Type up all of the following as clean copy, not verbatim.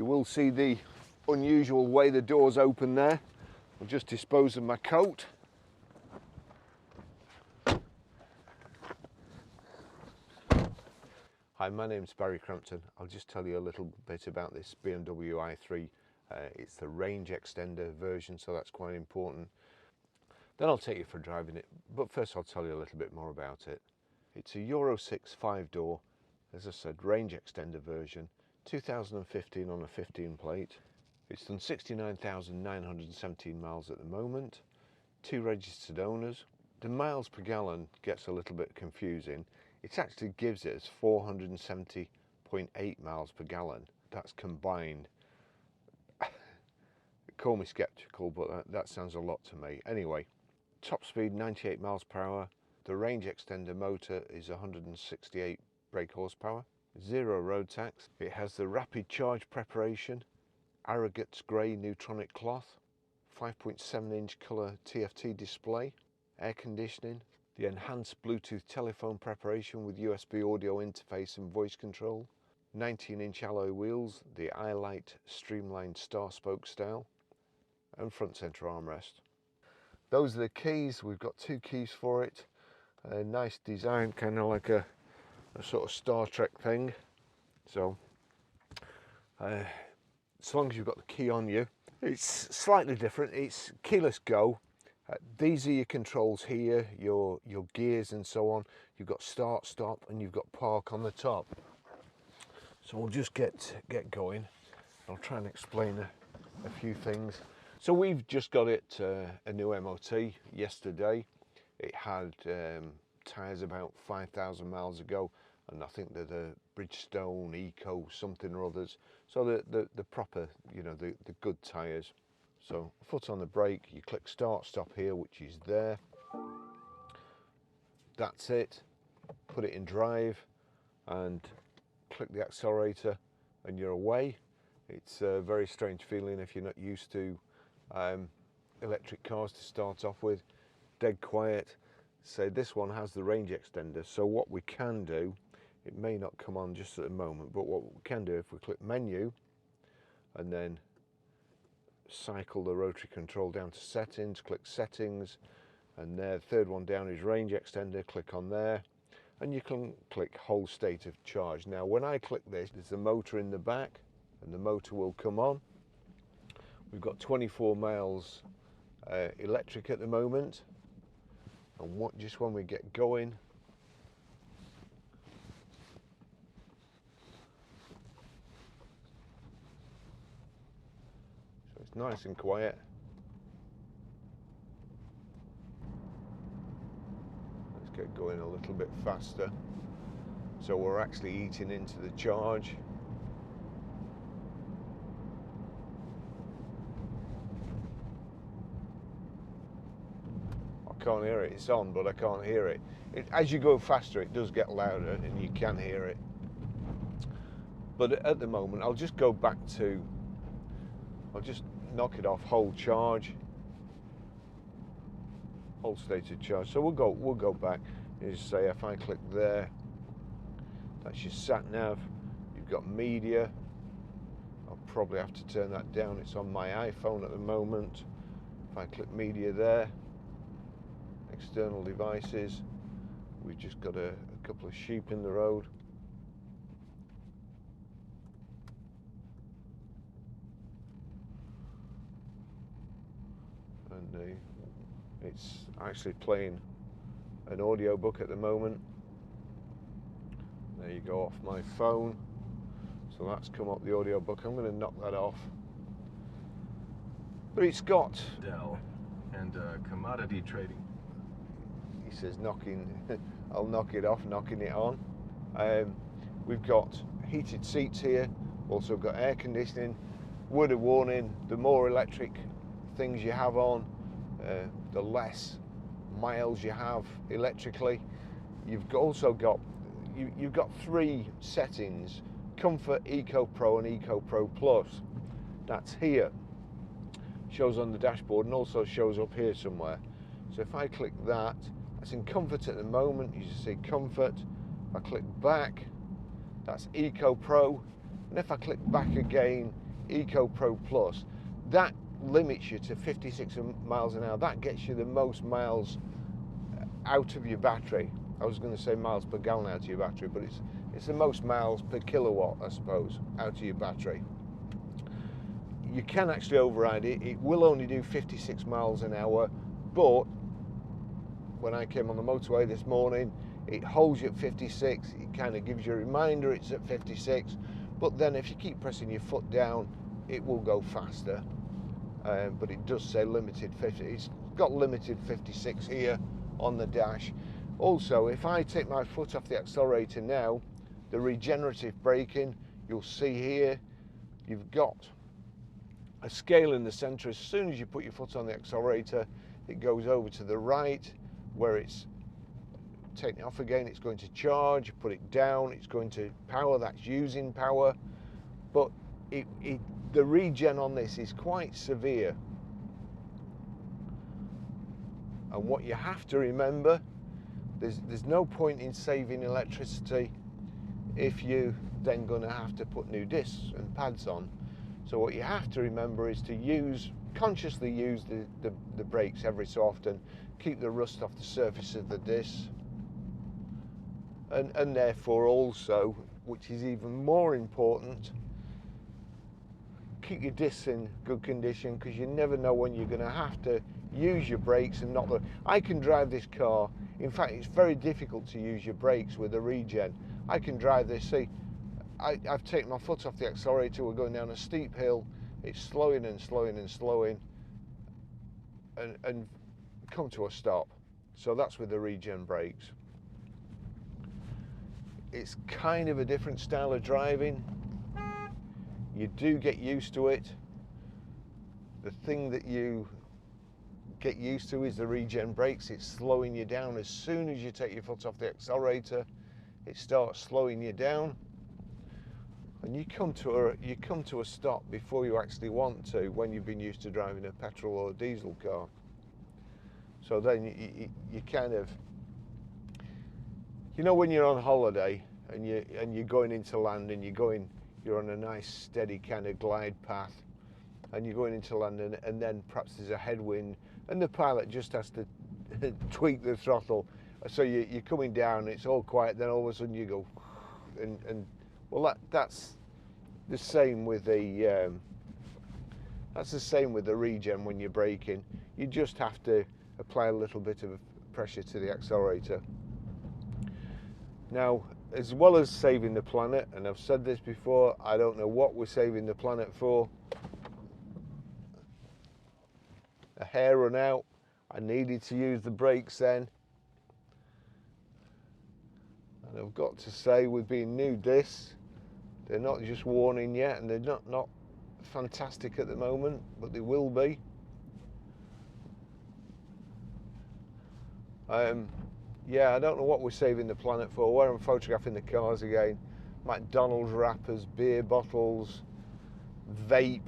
will see the unusual way the doors open there. I'll just dispose of my coat. Hi, my name's Barry Crampton. I'll just tell you a little bit about this BMW i3. It's the range extender version, so that's quite important. Then I'll take you for driving it, but first I'll tell you a little bit more about it. It's a Euro 6 5-door, as I said, range extender version, 2015 on a 15 plate. It's done 69,917 miles at the moment, 2 registered owners. The miles per gallon gets a little bit confusing. It actually gives it as 470.8 miles per gallon. That's combined. Call me skeptical, but that sounds a lot to me. Anyway, top speed 98 miles per hour. The range extender motor is 168 brake horsepower. 0 road tax. It has the rapid charge preparation, Arrogate's grey neutronic cloth, 5.7-inch colour TFT display, air conditioning, the enhanced Bluetooth telephone preparation with USB audio interface and voice control, 19-inch alloy wheels, the iLight streamlined star spoke style, and front centre armrest. Those are the keys. We've got 2 keys for it. A nice design, kind of like a sort of Star Trek thing. So as long as you've got the key on you. It's slightly different. It's keyless go. These are your controls here, your gears and so on. You've got start, stop, and you've got park on the top. So we'll just get going. I'll try and explain a few things. So we've just got it a new MOT yesterday. It had tyres about 5,000 miles ago, and I think they're the Bridgestone Eco something or others. So the proper, you know, the good tyres. So foot on the brake, you click start stop here, which is there. That's it. Put it in drive and click the accelerator and you're away. It's a very strange feeling if you're not used to electric cars to start off with. Dead quiet. So this one has the range extender. So what we can do, it may not come on just at the moment, but what we can do, if we click menu and then cycle the rotary control down to settings, click settings, and there, the third one down is range extender, click on there, and you can click whole state of charge. Now when I click this, there's the motor in the back, and the motor will come on. We've got 24 miles electric at the moment, and just when we get going, so it's nice and quiet. Let's get going a little bit faster. So we're actually eating into the charge. I can't hear it. It's on, but I can't hear it. As you go faster, it does get louder and you can hear it. But at the moment, I'll just go back to, I'll just knock it off, hold charge, hold state of charge. So we'll go back. As say, if I click there, that's your sat nav. You've got media. I'll probably have to turn that down. It's on my iPhone at the moment. If I click media there, external devices, we've just got a couple of sheep in the road. And it's actually playing an audio book at the moment. There you go, off my phone. So that's come up, the audio book. I'm going to knock that off. But it's got Dell and commodity trading. He says knocking, I'll knock it off, knocking it on. We've got heated seats here, also got air conditioning. Word of warning, the more electric things you have on, the less miles you have electrically. You've also got, you've got 3 settings: Comfort, Eco Pro and Eco Pro Plus. That's here. Shows on the dashboard and also shows up here somewhere. So if I click that, that's in Comfort at the moment. You just see Comfort. If I click back, that's Eco Pro. And if I click back again, Eco Pro Plus, that limits you to 56 miles an hour. That gets you the most miles out of your battery. I was going to say miles per gallon out of your battery, but it's the most miles per kilowatt, I suppose, out of your battery. You can actually override it. It will only do 56 miles an hour, but when I came on the motorway this morning, it holds you at 56. It kind of gives you a reminder it's at 56, but then if you keep pressing your foot down, it will go faster. But it does say limited 50. It's got limited 56 here on the dash. Also, if I take my foot off the accelerator now, the regenerative braking, you'll see here, you've got a scale in the center. As soon as you put your foot on the accelerator, it goes over to the right, where it's taking it off again, it's going to charge. Put it down, it's going to power. That's using power. But the regen on this is quite severe. And what you have to remember, there's no point in saving electricity if you then going to have to put new discs and pads on. So what you have to remember is to consciously use the brakes every so often, keep the rust off the surface of the discs, and therefore also, which is even more important, keep your discs in good condition, because you never know when you're going to have to use your brakes and not. I can drive this car. In fact, it's very difficult to use your brakes with a regen. I can drive this. See, I've taken my foot off the accelerator. We're going down a steep hill. It's slowing and slowing and slowing, and come to a stop. So that's with the regen brakes. It's kind of a different style of driving. You do get used to it. The thing that you get used to is the regen brakes. It's slowing you down. As soon as you take your foot off the accelerator, it starts slowing you down, and you come to a stop before you actually want to, when you've been used to driving a petrol or a diesel car. So then you kind of, you know, when you're on holiday and you're going into land, and you're on a nice steady kind of glide path, and you're going into land, and then perhaps there's a headwind, and the pilot just has to tweak the throttle, so you're coming down, it's all quiet, then all of a sudden you go, and well, that's the same with the regen when you're braking. You just have to apply a little bit of pressure to the accelerator. Now, as well as saving the planet, and I've said this before, I don't know what we're saving the planet for. A hair run out, I needed to use the brakes then. And I've got to say, with being new discs, they're not just worn in yet, and they're not fantastic at the moment, but they will be. Yeah, I don't know what we're saving the planet for. Where I'm photographing the cars again, McDonald's wrappers, beer bottles, vape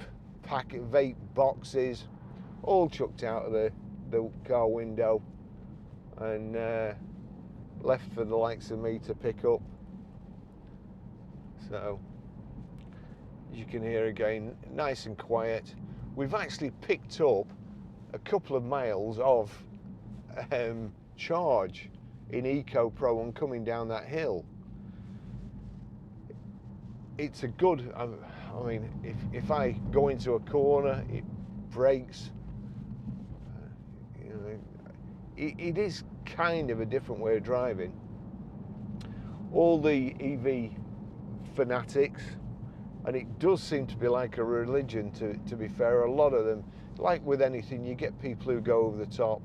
boxes, all chucked out of the car window, and left for the likes of me to pick up. So, as you can hear again, nice and quiet. We've actually picked up a couple of miles of charge in Eco Pro and coming down that hill. It's a good, I mean, if I go into a corner, it brakes. You know, it is kind of a different way of driving. All the EV fanatics, and it does seem to be like a religion, to be fair. A lot of them, like with anything, you get people who go over the top.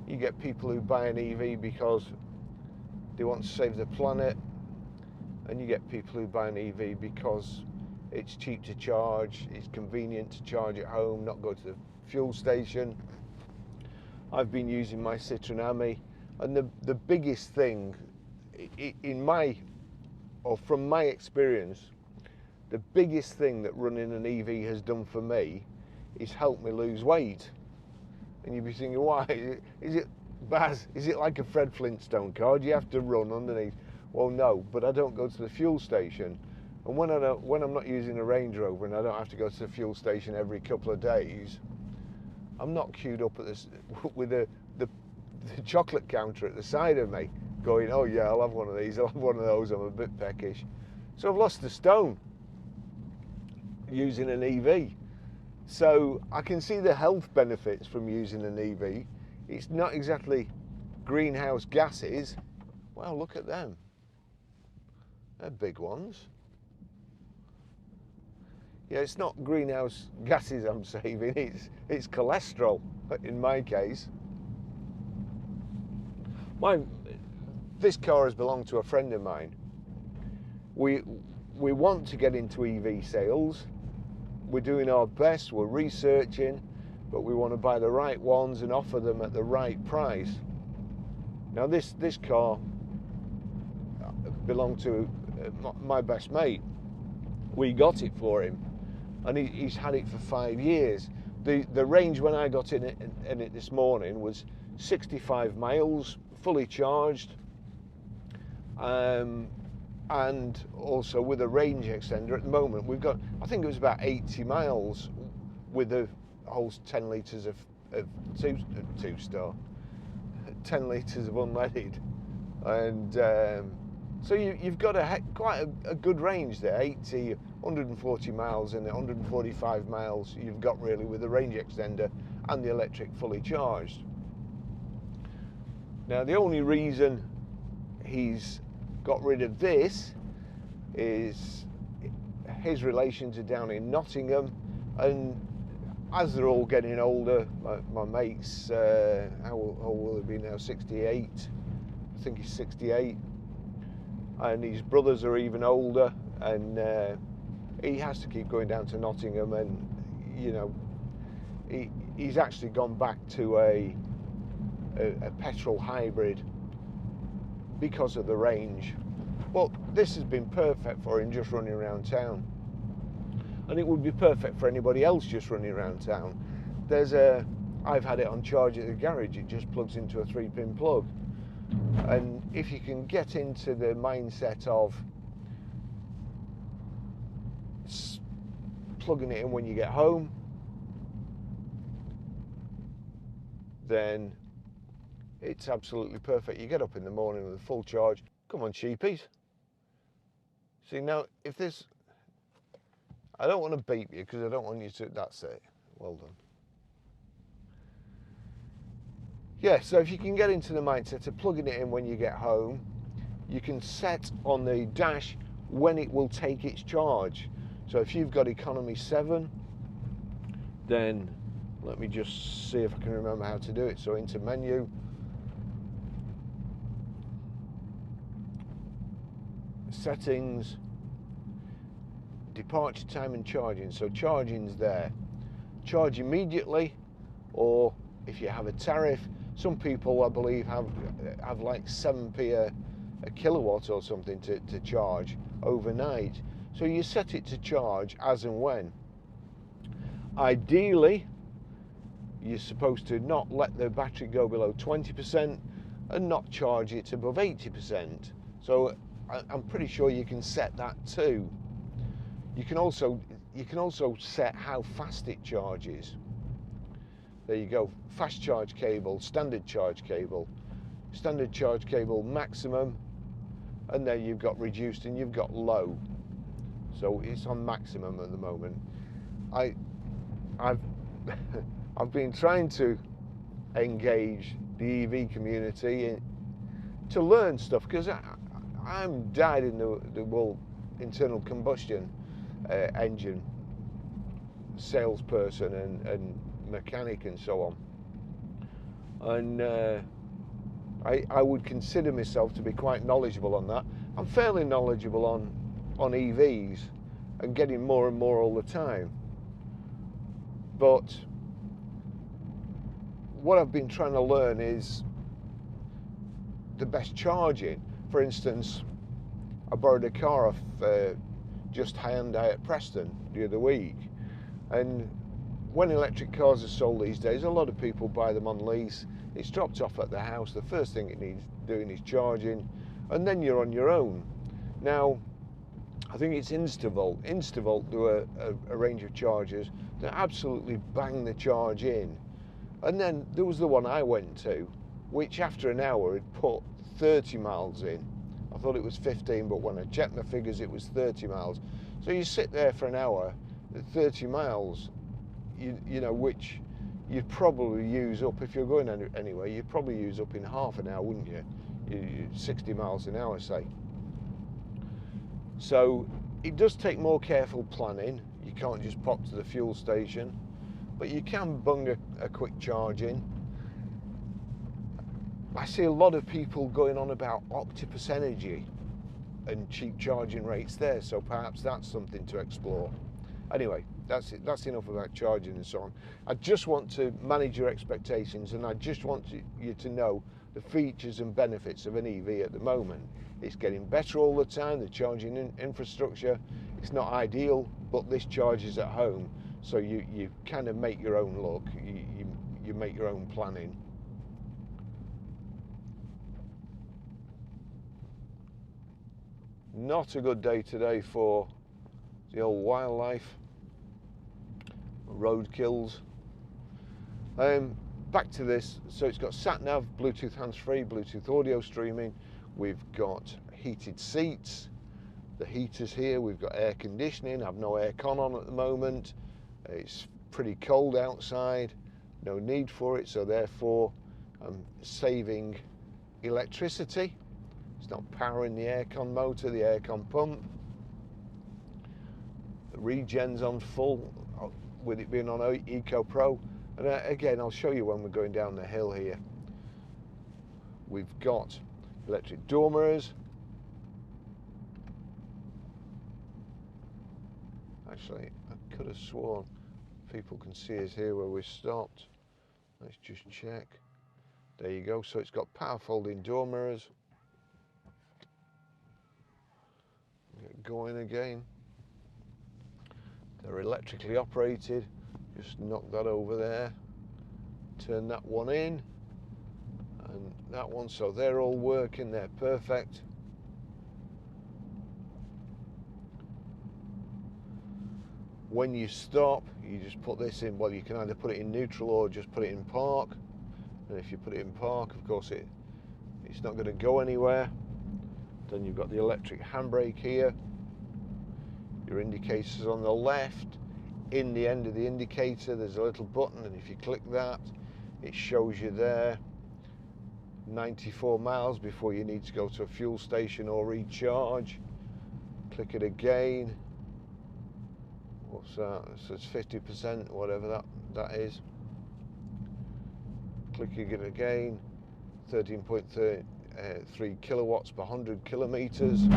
You get people who buy an EV because they want to save the planet, and you get people who buy an EV because it's cheap to charge, it's convenient to charge at home, not go to the fuel station. I've been using my Citroen Ami, and the biggest thing, from my experience, the biggest thing that running an EV has done for me is helped me lose weight. And you'd be thinking, why? Is it, Baz, is it like a Fred Flintstone car? Do you have to run underneath? Well, no, but I don't go to the fuel station. And when I'm not using a Range Rover and I don't have to go to the fuel station every couple of days, I'm not queued up at this with the chocolate counter at the side of me going, oh yeah, I'll have one of these, I'll have one of those, I'm a bit peckish. So I've lost a stone using an EV. So I can see the health benefits from using an EV. It's not exactly greenhouse gases. Wow, look at them. They're big ones. Yeah, it's not greenhouse gases I'm saving, it's cholesterol in my case. This car has belonged to a friend of mine. We want to get into EV sales. We're doing our best, we're researching, but we want to buy the right ones and offer them at the right price. Now this car belonged to my best mate. We got it for him, and he's had it for 5 years. The range when I got in it this morning was 65 miles, fully charged, and also with a range extender. At the moment we've got, I think it was about 80 miles with the whole 10 litres of two-star, 10 litres of unleaded, and so you've got quite a good range there, 80, 140 miles and 145 miles you've got really with the range extender and the electric fully charged. Now the only reason he's got rid of this is his relations are down in Nottingham, and as they're all getting older, my mates, how old will he be now, 68, I think he's 68, and his brothers are even older, and he has to keep going down to Nottingham, and you know, he's actually gone back to a petrol hybrid because of the range. Well, this has been perfect for him just running around town, and it would be perfect for anybody else just running around town. I've had it on charge at the garage, it just plugs into a 3-pin plug, and if you can get into the mindset of plugging it in when you get home, then it's absolutely perfect. You get up in the morning with a full charge. Come on, sheepies. See, now, if this, I don't want to beep you because I don't want you to, that's it. Well done. Yeah, so if you can get into the mindset of plugging it in when you get home, you can set on the dash when it will take its charge. So if you've got economy 7, then let me just see if I can remember how to do it. So into menu, settings, departure time and charging. So charging's there. Charge immediately, or if you have a tariff, some people I believe have like 7p a kilowatt or something to charge overnight. So you set it to charge as and when. Ideally, you're supposed to not let the battery go below 20% and not charge it above 80%. So I'm pretty sure you can set that too. You can also set how fast it charges. There you go, fast charge cable, standard charge cable maximum, and then you've got reduced and you've got low. So it's on maximum at the moment. I've been trying to engage the EV community to learn stuff, because I'm dyed in the internal combustion engine salesperson and mechanic and so on, and I would consider myself to be quite knowledgeable on that. I'm fairly knowledgeable on EVs and getting more and more all the time, but what I've been trying to learn is the best charging. For instance, I borrowed a car off Just Hyundai at Preston the other week, and when electric cars are sold these days, a lot of people buy them on lease. It's dropped off at the house. The first thing it needs doing is charging, and then you're on your own. Now, I think it's Instavolt. Instavolt do a range of chargers that absolutely bang the charge in. And then there was the one I went to, which after an hour it put 30 miles in. I thought it was 15, but when I checked my figures it was 30 miles. So you sit there for an hour at 30 miles, you know, which you'd probably use up, if you're going anywhere, you'd probably use up in half an hour, wouldn't you? 60 miles an hour, say. So it does take more careful planning. You can't just pop to the fuel station, but you can bung a quick charge in. I see a lot of people going on about Octopus Energy and cheap charging rates there, so perhaps that's something to explore. Anyway, that's it. That's enough about charging and so on. I just want to manage your expectations, and I just want you to know the features and benefits of an EV at the moment. It's getting better all the time, the charging infrastructure. It's not ideal, but this charges at home, so you kind of make your own luck. You make your own planning. Not a good day today for the old wildlife, roadkills. Back to this. So it's got sat nav, Bluetooth hands-free, Bluetooth audio streaming. We've got heated seats, the heaters here. We've got air conditioning. I've no aircon on at the moment. It's pretty cold outside. No need for it, so therefore I'm saving electricity. It's not powering the aircon motor, the aircon pump. The regen's on full, with it being on Eco Pro. And again, I'll show you when we're going down the hill here. We've got electric door mirrors. Actually, I could have sworn people can see us here where we stopped. Let's just check. There you go. So it's got power folding door mirrors. Get going again. They're electrically operated. Just knock that over there. Turn that one in. And that one. So they're all working. They're perfect. When you stop, you just put this in. Well, you can either put it in neutral or just put it in park. And if you put it in park, of course, it's not going to go anywhere. Then you've got the electric handbrake here. Your indicators on the left. In the end of the indicator, there's a little button, and if you click that, it shows you there 94 miles before you need to go to a fuel station or recharge. Click it again. What's that? So it's 50%, whatever that is. Clicking it again. 13.3 kilowatts per 100 kilometers.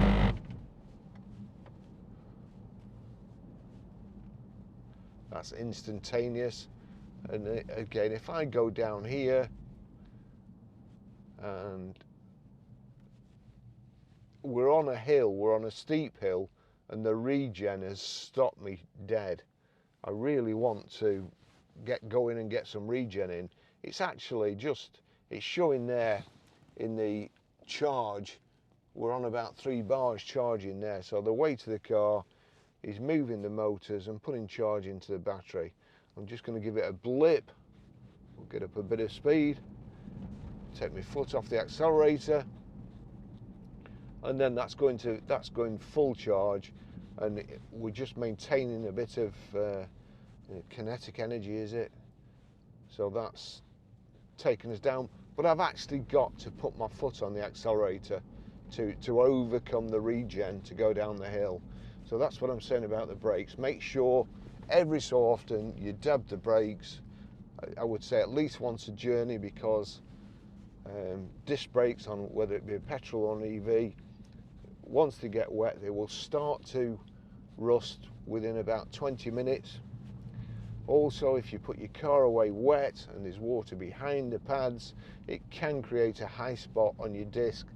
That's instantaneous. And again, if I go down here and we're on a hill, we're on a steep hill, and the regen has stopped me dead. I really want to get going and get some regen in. It's actually just, it's showing there in the charge, we're on about 3 bars charging there. So the weight of the car is moving the motors and putting charge into the battery. I'm just going to give it a blip. We'll get up a bit of speed. Take my foot off the accelerator. And then that's going full charge, and we're just maintaining a bit of kinetic energy, is it? So that's taking us down. But I've actually got to put my foot on the accelerator to overcome the regen to go down the hill. So that's what I'm saying about the brakes. Make sure every so often you dab the brakes. I would say at least once a journey, because disc brakes on whether it be a petrol or an EV, once they get wet, they will start to rust within about 20 minutes. Also, if you put your car away wet and there's water behind the pads, it can create a high spot on your disc,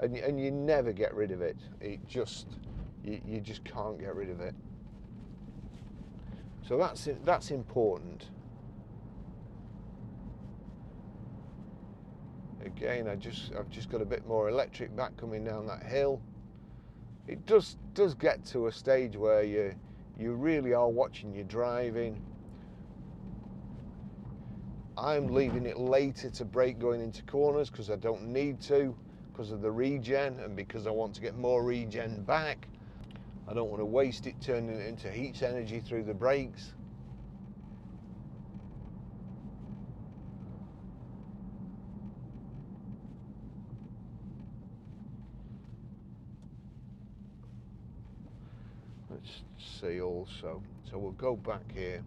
and you never get rid of it. You just can't get rid of it. So that's important. Again, I've just got a bit more electric back coming down that hill. it does get to a stage where you really are watching your driving. I'm leaving it later to brake going into corners because I don't need to, because of the regen and because I want to get more regen back. I don't want to waste it turning it into heat energy through the brakes. Let's see also. So we'll go back here.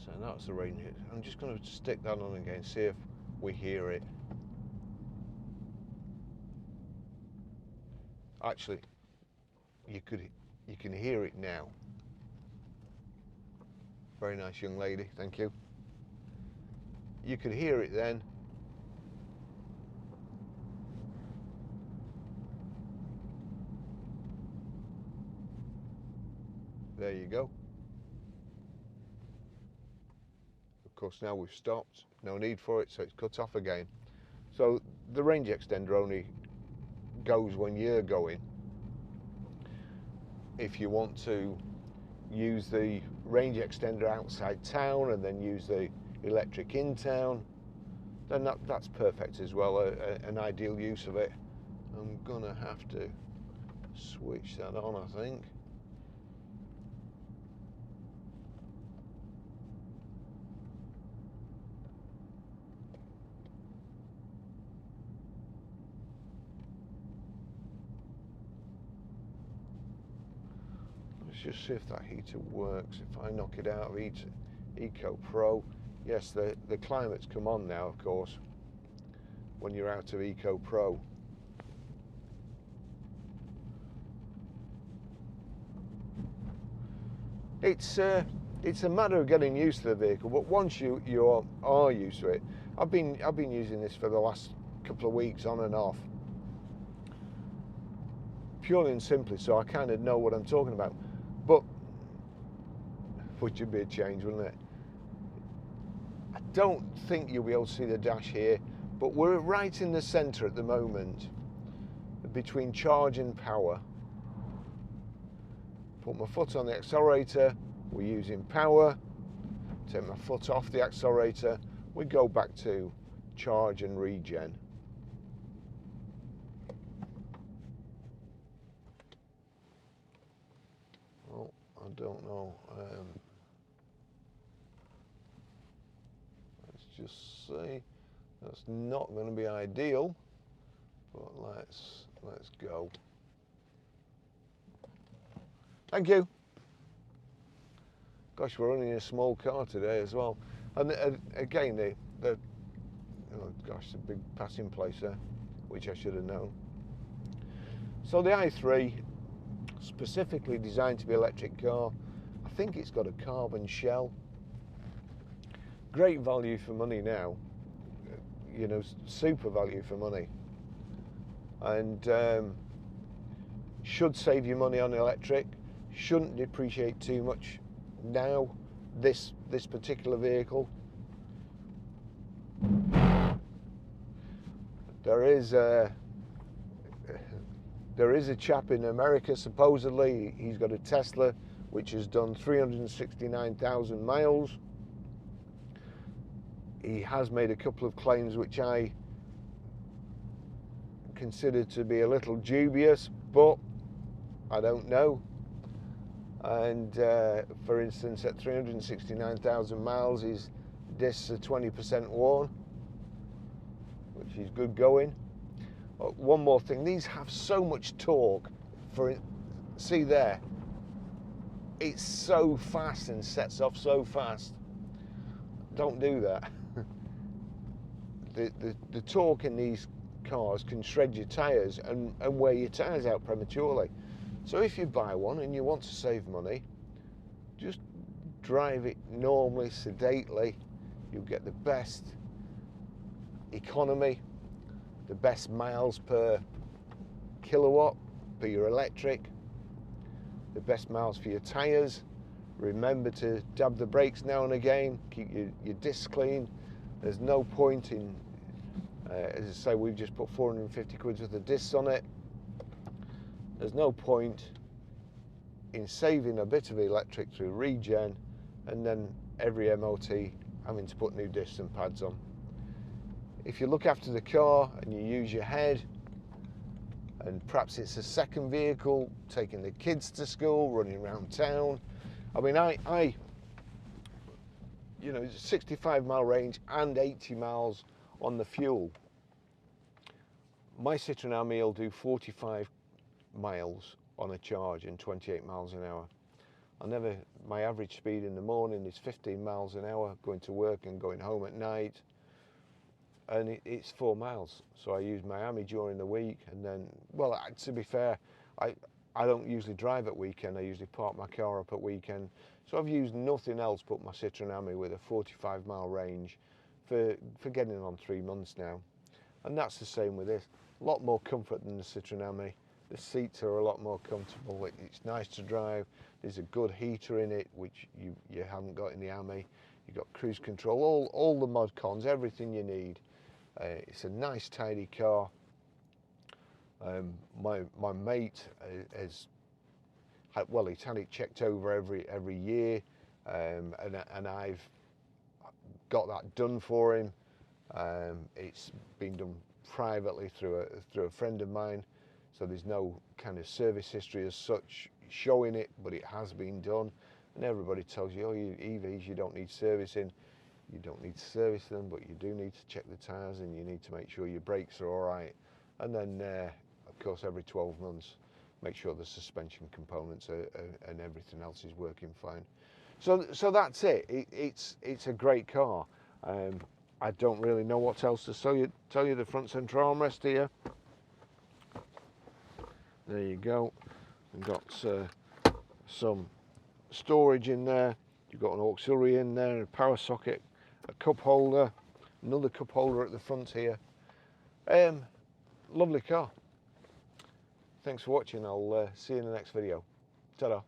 So that's the range. I'm just going to stick that on again, see if we hear it. Actually, you can hear it now. Very nice young lady, thank you. You could hear it then. There you go. Of course, now we've stopped, no need for it, so it's cut off again. So the range extender only goes when you're going. If you want to use the range extender outside town and then use the electric in town, then that's perfect as well, an ideal use of it. I'm gonna have to switch that on, I think. Let's just see if that heater works. If I knock it out of Eco Pro, yes, the climate's come on now, of course, when you're out of Eco Pro. It's a matter of getting used to the vehicle, but once you are used to it, I've been using this for the last couple of weeks on and off, purely and simply so I kind of know what I'm talking about. But which would be a change, wouldn't it? I don't think you'll be able to see the dash here, but we're right in the center at the moment between charge and power. Put my foot on the accelerator, we're using power. Take my foot off the accelerator, we go back to charge and regen. Oh, I don't know. Let's just see. That's not going to be ideal, but let's go. Thank you. Gosh, we're running a small car today as well. And again, the oh gosh, the big passing place there, which I should have known. So the i3, specifically designed to be an electric car. I think it's got a carbon shell. Great value for money now. You know, super value for money. And should save you money on electric. Shouldn't depreciate too much now, this particular vehicle. There is a chap in America, supposedly he's got a Tesla which has done 369,000 miles. He has made a couple of claims which I consider to be a little dubious, but I don't know. And for instance, at 369,000 miles, his discs are 20% worn, which is good going. One more thing, these have so much torque. See there, it's so fast and sets off so fast. Don't do that. The torque in these cars can shred your tyres and wear your tyres out prematurely. So if you buy one and you want to save money, just drive it normally, sedately. You'll get the best economy, the best miles per kilowatt for your electric, the best miles for your tyres. Remember to dab the brakes now and again, keep your discs clean. There's no point in, as I say, we've just put 450 quid worth of discs on it. there's no point in saving a bit of electric through regen and then every MOT having to put new discs and pads on. If you look after the car and you use your head, and perhaps it's a second vehicle, taking the kids to school, running around town. I mean, I you know, 65-mile range and 80 miles on the fuel. My Citroen Ami will do 45 miles on a charge in 28 miles an hour. My average speed in the morning is 15 miles an hour going to work and going home at night. And it's 4 miles. So I use my Ami during the week, and then, well, to be fair, I don't usually drive at weekend. I usually park my car up at weekend. So I've used nothing else but my Citroen Ami with a 45-mile range for getting on 3 months now. And that's the same with this. A lot more comfort than the Citroen Ami. The seats are a lot more comfortable. It's nice to drive. There's a good heater in it, which you haven't got in the Ami. You've got cruise control, all the mod cons, everything you need. It's a nice, tidy car. My mate has well, he's had it checked over every year, and I've got that done for him. It's been done privately through a friend of mine, so there's no kind of service history as such showing it, but it has been done. And everybody tells you, oh, EVs, you don't need servicing. You don't need to service them, but you do need to check the tyres, and you need to make sure your brakes are all right. And then, of course, every 12 months, make sure the suspension components and everything else is working fine. So that's it. It's a great car. I don't really know what else to tell you. The front center armrest here. There you go. We've got some storage in there. You've got an auxiliary in there, a power socket, a cup holder, another cup holder at the front here. Lovely car. Thanks for watching. I'll see you in the next video. Ta-da.